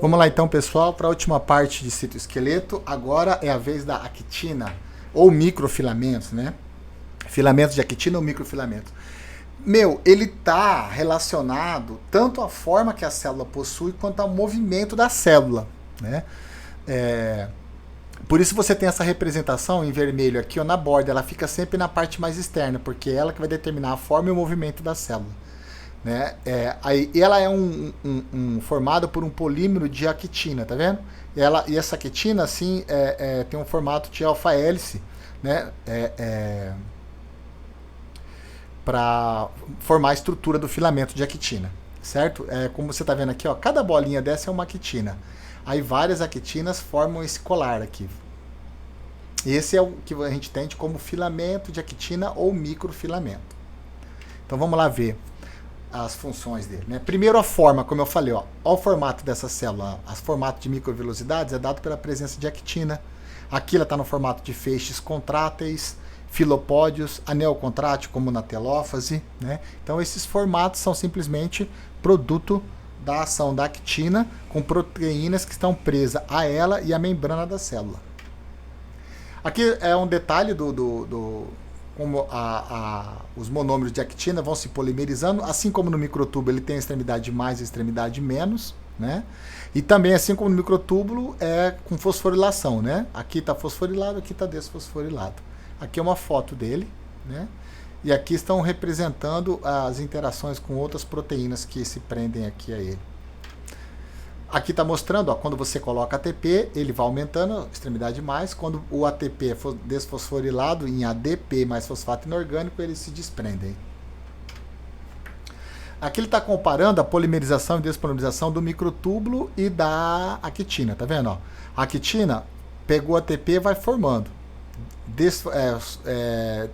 Vamos lá então, pessoal, para a última parte de citoesqueleto. Agora é a vez da actina, ou microfilamentos, né? Filamentos de actina ou microfilamentos. Ele está relacionado tanto à forma que a célula possui quanto ao movimento da célula, né? Por isso você tem essa representação em vermelho aqui, ó, na borda. Ela fica sempre na parte mais externa, porque é ela que vai determinar a forma e o movimento da célula. Né? Ela é formada por um polímero de actina, tá vendo? E essa actina, assim, tem um formato de alfa-hélice, né? Para formar a estrutura do filamento de actina, certo? Como você está vendo aqui, ó, cada bolinha dessa é uma actina. Aí várias actinas formam esse colar aqui. Esse é o que a gente entende como filamento de actina ou microfilamento. Então vamos lá ver as funções dele, né? Primeiro a forma, como eu falei, ó, o formato dessa célula, o formato de microvelocidades é dado pela presença de actina. Aqui ela está no formato de feixes contráteis, filopódios, anel contrátil, como na telófase, né? Então esses formatos são simplesmente produto da ação da actina com proteínas que estão presas a ela e à membrana da célula. Aqui é um detalhe como os monômeros de actina vão se polimerizando, assim como no microtubo ele tem a extremidade mais e a extremidade menos, né? E também, assim como no microtúbulo, é com fosforilação, né? Aqui está fosforilado, aqui está desfosforilado. Aqui é uma foto dele, né? E aqui estão representando as interações com outras proteínas que se prendem aqui a ele. Aqui está mostrando, ó, quando você coloca ATP, ele vai aumentando a extremidade mais. Quando o ATP é desfosforilado em ADP mais fosfato inorgânico, eles se desprendem. Aqui ele está comparando a polimerização e despolimerização do microtúbulo e da actina, tá vendo? Ó? A actina pegou ATP e vai formando.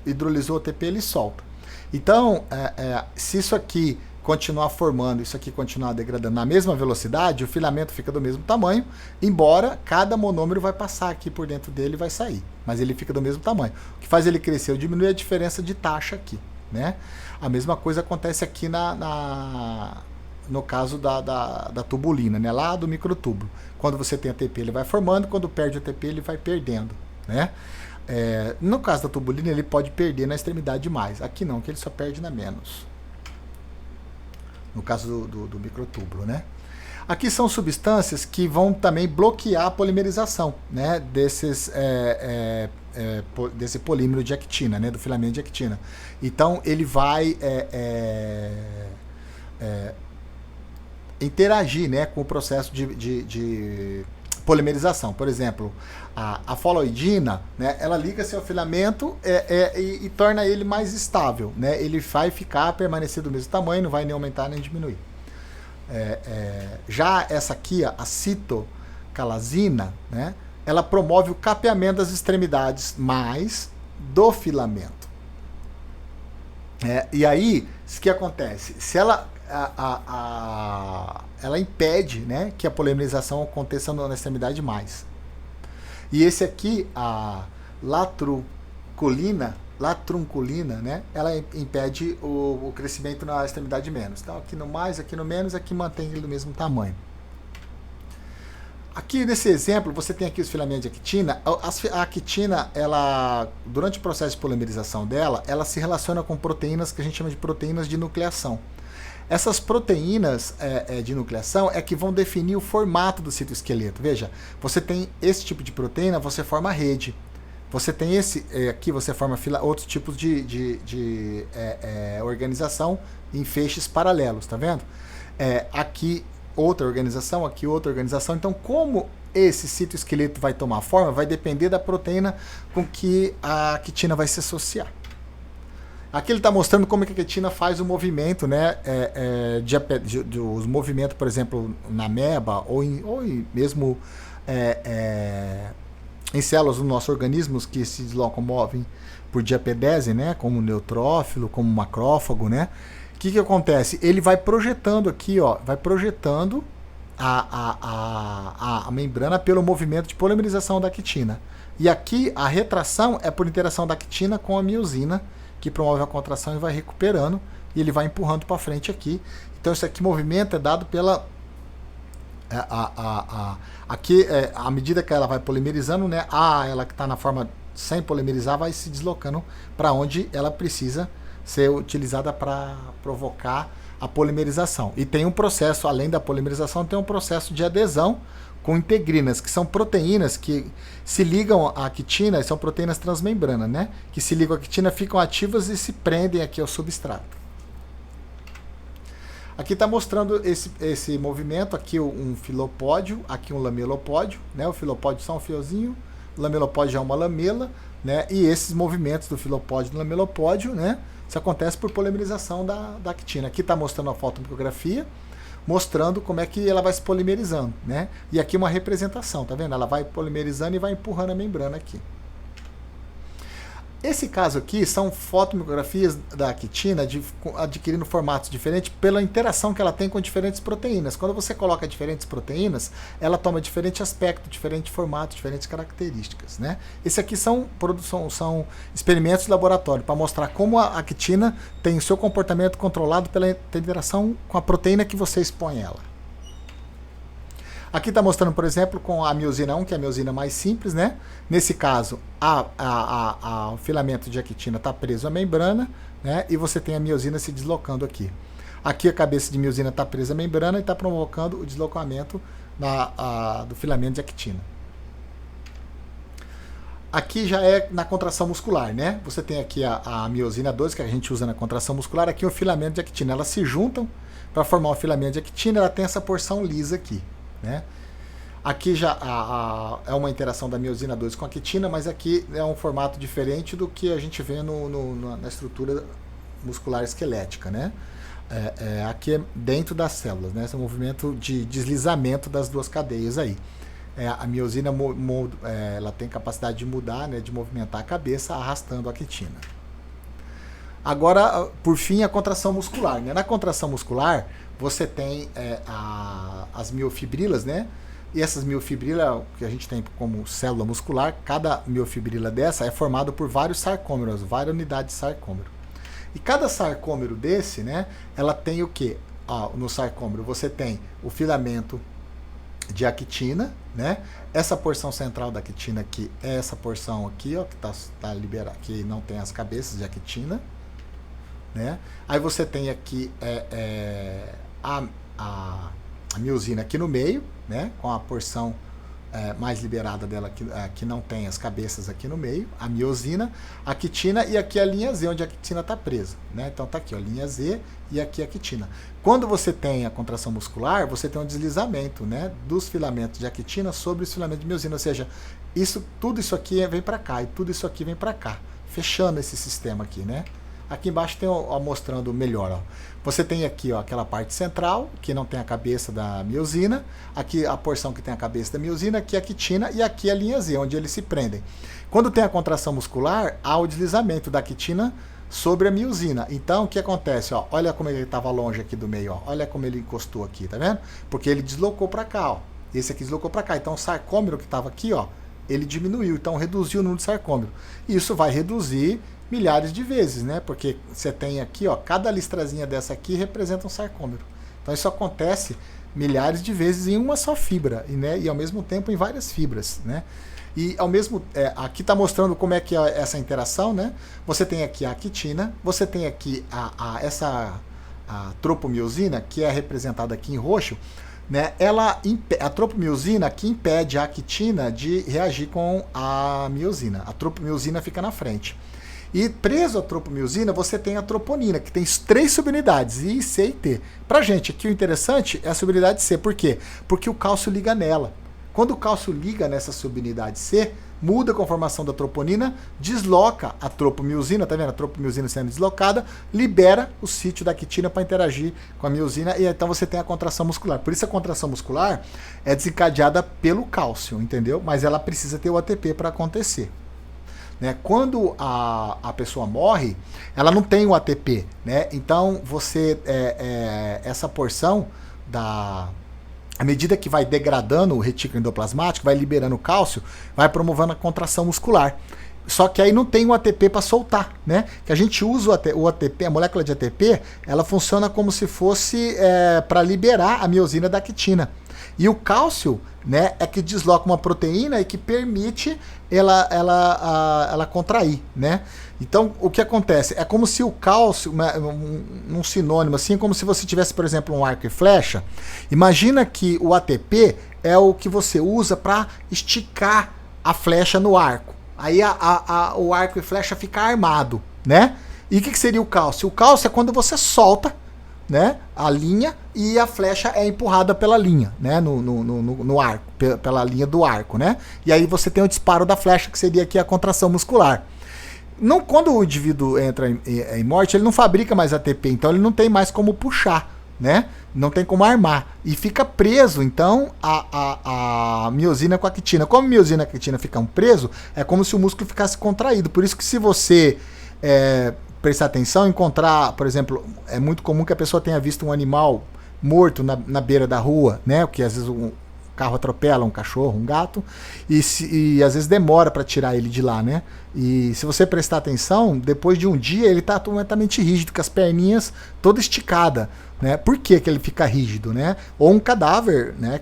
Hidrolisou o ATP, ele solta. Então, se isso aqui continuar formando, isso aqui continuar degradando na mesma velocidade, o filamento fica do mesmo tamanho, embora cada monômero vai passar aqui por dentro dele e vai sair, mas ele fica do mesmo tamanho. O que faz ele crescer ou diminuir é a diferença de taxa aqui, né? A mesma coisa acontece aqui no caso da tubulina, né? Lá do microtúbulo. Quando você tem ATP, ele vai formando, quando perde ATP, ele vai perdendo, né? No caso da tubulina, ele pode perder na extremidade mais. Aqui não, que ele só perde na menos. No caso do microtúbulo, né? Aqui são substâncias que vão também bloquear a polimerização, né? Desse polímero de actina, né? Do filamento de actina. Então, ele vai interagir, né? Com o processo de polimerização. Por exemplo, a foloidina, né, ela liga-se ao filamento e torna ele mais estável, né? Ele vai permanecer do mesmo tamanho, não vai nem aumentar nem diminuir. Já essa aqui, a citocalasina, né, ela promove o capeamento das extremidades mais do filamento. E aí, o que acontece? Se ela impede, né, que a polimerização aconteça na extremidade mais. E esse aqui, a latrunculina, né, ela impede o crescimento na extremidade menos. Então, aqui no mais, aqui no menos, aqui mantém ele do mesmo tamanho. Aqui nesse exemplo, você tem aqui os filamentos de actina. A actina, durante o processo de polimerização dela, ela se relaciona com proteínas que a gente chama de proteínas de nucleação. Essas proteínas de nucleação é que vão definir o formato do citoesqueleto. Veja, você tem esse tipo de proteína, você forma rede. Você tem esse aqui, você forma outros tipos de organização em feixes paralelos, tá vendo? Aqui outra organização, aqui outra organização. Então, como esse citoesqueleto vai tomar forma, vai depender da proteína com que a actina vai se associar. Aqui ele está mostrando como que a actina faz o movimento, né? Os movimentos, por exemplo, na ameba ou mesmo em células do nosso organismo que se locomovem por diapedese, né? Como neutrófilo, como macrófago, né? O que acontece? Ele vai projetando aqui, ó, vai projetando a membrana pelo movimento de polimerização da actina. E aqui a retração é por interação da actina com a miosina, que promove a contração e vai recuperando, e ele vai empurrando para frente aqui. Então, esse aqui movimento é dado pela Aqui, à medida que ela vai polimerizando, né, ela que está na forma sem polimerizar vai se deslocando para onde ela precisa ser utilizada para provocar a polimerização. E tem um processo, além da polimerização, tem um processo de adesão com integrinas, que são proteínas que se ligam à quitina, são proteínas transmembranas, né? Que se ligam à quitina, ficam ativas e se prendem aqui ao substrato. Aqui está mostrando esse movimento, aqui um filopódio, aqui um lamelopódio, né? O filopódio só um fiozinho, o lamelopódio é uma lamela, né? E esses movimentos do filopódio e do lamelopódio, né? Isso acontece por polimerização da actina. Aqui está mostrando a fotomicrografia, mostrando como é que ela vai se polimerizando, né? E aqui uma representação, tá vendo? Ela vai polimerizando e vai empurrando a membrana aqui. Esse caso aqui são fotomicrografias da actina adquirindo formatos diferentes pela interação que ela tem com diferentes proteínas. Quando você coloca diferentes proteínas, ela toma diferente aspecto, diferente formato, diferentes características, né? Esse aqui são experimentos de laboratório para mostrar como a actina tem o seu comportamento controlado pela interação com a proteína que você expõe ela. Aqui está mostrando, por exemplo, com a miosina 1, que é a miosina mais simples, né? Nesse caso, o filamento de actina está preso à membrana, né? E você tem a miosina se deslocando aqui. Aqui a cabeça de miosina está presa à membrana e está provocando o deslocamento do filamento de actina. Aqui já é na contração muscular, né? Você tem aqui a miosina 2, que a gente usa na contração muscular, aqui o filamento de actina. Elas se juntam para formar o filamento de actina, ela tem essa porção lisa aqui, né? Aqui já é uma interação da miosina 2 com a actina, mas aqui é um formato diferente do que a gente vê na estrutura muscular esquelética, né? Aqui é dentro das células, né? Esse é um movimento de deslizamento das duas cadeias aí. A miosina ela tem capacidade de mudar, né? De movimentar a cabeça arrastando a actina. Agora, por fim, a contração muscular, né? Na contração muscular, você tem as miofibrilas, né? E essas miofibrilas, que a gente tem como célula muscular, cada miofibrila dessa é formado por vários sarcômeros, várias unidades de sarcômero. E cada sarcômero desse, né? Ela tem o quê? No sarcômero você tem o filamento de actina, né? Essa porção central da actina aqui é essa porção aqui, ó, que tá liberada, que não tem as cabeças de actina, né? Aí você tem aqui a miosina aqui no meio, né? Com a porção mais liberada dela que não tem as cabeças aqui no meio, a miosina, a quitina e aqui a linha Z, onde a quitina está presa, né? Então tá aqui, ó, linha Z e aqui a quitina. Quando você tem a contração muscular, você tem um deslizamento, né, dos filamentos de actina sobre os filamentos de miosina, ou seja, tudo isso aqui vem para cá e tudo isso aqui vem para cá, fechando esse sistema aqui, né? Aqui embaixo tem mostrando melhor, ó. Você tem aqui, ó, aquela parte central, que não tem a cabeça da miosina, aqui a porção que tem a cabeça da miosina, aqui a quitina e aqui a linha Z, onde eles se prendem. Quando tem a contração muscular, há o deslizamento da quitina sobre a miosina. Então, o que acontece? Ó, olha como ele estava longe aqui do meio, ó. Olha como ele encostou aqui, tá vendo? Porque ele deslocou para cá, ó. Esse aqui deslocou para cá. Então, o sarcômero que estava aqui, ó, ele diminuiu, então reduziu o número de sarcômero. Isso vai reduzir milhares de vezes, né? Porque você tem aqui, ó, cada listrazinha dessa aqui representa um sarcômero. Então isso acontece milhares de vezes em uma só fibra, né? E ao mesmo tempo em várias fibras, né? E ao mesmo aqui está mostrando como é que é essa interação, né? Você tem aqui a quitina, você tem aqui a tropomiosina, que é representada aqui em roxo, né? A tropomiosina que impede a quitina de reagir com a miosina. A tropomiosina fica na frente. E preso à tropomiosina, você tem a troponina, que tem 3 subunidades, I, C e T. Pra gente, aqui o interessante é a subunidade C. Por quê? Porque o cálcio liga nela. Quando o cálcio liga nessa subunidade C, muda a conformação da troponina, desloca a tropomiosina, tá vendo? A tropomiosina sendo deslocada, libera o sítio da quitina para interagir com a miosina, e então você tem a contração muscular. Por isso a contração muscular é desencadeada pelo cálcio, entendeu? Mas ela precisa ter o ATP para acontecer. Né? Quando a pessoa morre, ela não tem o ATP, né? Então você essa porção à medida que vai degradando o retículo endoplasmático, vai liberando o cálcio, vai promovendo a contração muscular. Só que aí não tem o ATP para soltar, né? Que a gente usa o ATP, a molécula de ATP, ela funciona como se fosse para liberar a miosina da quitina. E o cálcio, né, é que desloca uma proteína e que permite ela contrair, né? Então, o que acontece? É como se o cálcio, um sinônimo assim, como se você tivesse, por exemplo, um arco e flecha. Imagina que o ATP é o que você usa para esticar a flecha no arco. Aí o arco e flecha fica armado, né? E o que seria o cálcio? O cálcio é quando você solta, né, a linha e a flecha é empurrada pela linha, né, no arco, pela linha do arco, né? E aí você tem o disparo da flecha, que seria aqui a contração muscular. Não, quando o indivíduo entra em morte, ele não fabrica mais ATP, então ele não tem mais como puxar, né? Não tem como armar. E fica preso, então, a miosina com a actina. Como a miosina e a actina ficam presos, é como se o músculo ficasse contraído. Por isso que se você prestar atenção, encontrar, por exemplo, é muito comum que a pessoa tenha visto um animal morto na beira da rua, né? Porque às vezes um carro atropela um cachorro, um gato, e às vezes demora para tirar ele de lá, né? E se você prestar atenção, depois de um dia ele está completamente rígido, com as perninhas toda esticada, né? Por que ele fica rígido, né? Ou um cadáver, né,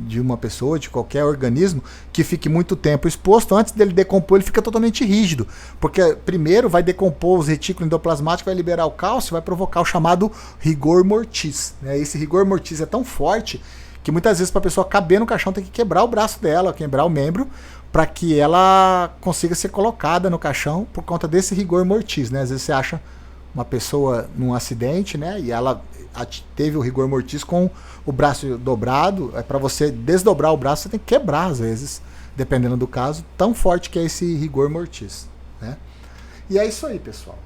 de uma pessoa, de qualquer organismo, que fique muito tempo exposto, antes dele decompor, ele fica totalmente rígido, porque primeiro vai decompor os retículos endoplasmáticos, vai liberar o cálcio, vai provocar o chamado rigor mortis, né? Esse rigor mortis é tão forte que muitas vezes para a pessoa caber no caixão tem que quebrar o braço dela, quebrar o membro, para que ela consiga ser colocada no caixão por conta desse rigor mortis, né? Às vezes você acha uma pessoa num acidente, né, e ela teve o rigor mortis com o braço dobrado, para você desdobrar o braço você tem que quebrar às vezes, dependendo do caso, tão forte que é esse rigor mortis, né? E é isso aí, pessoal.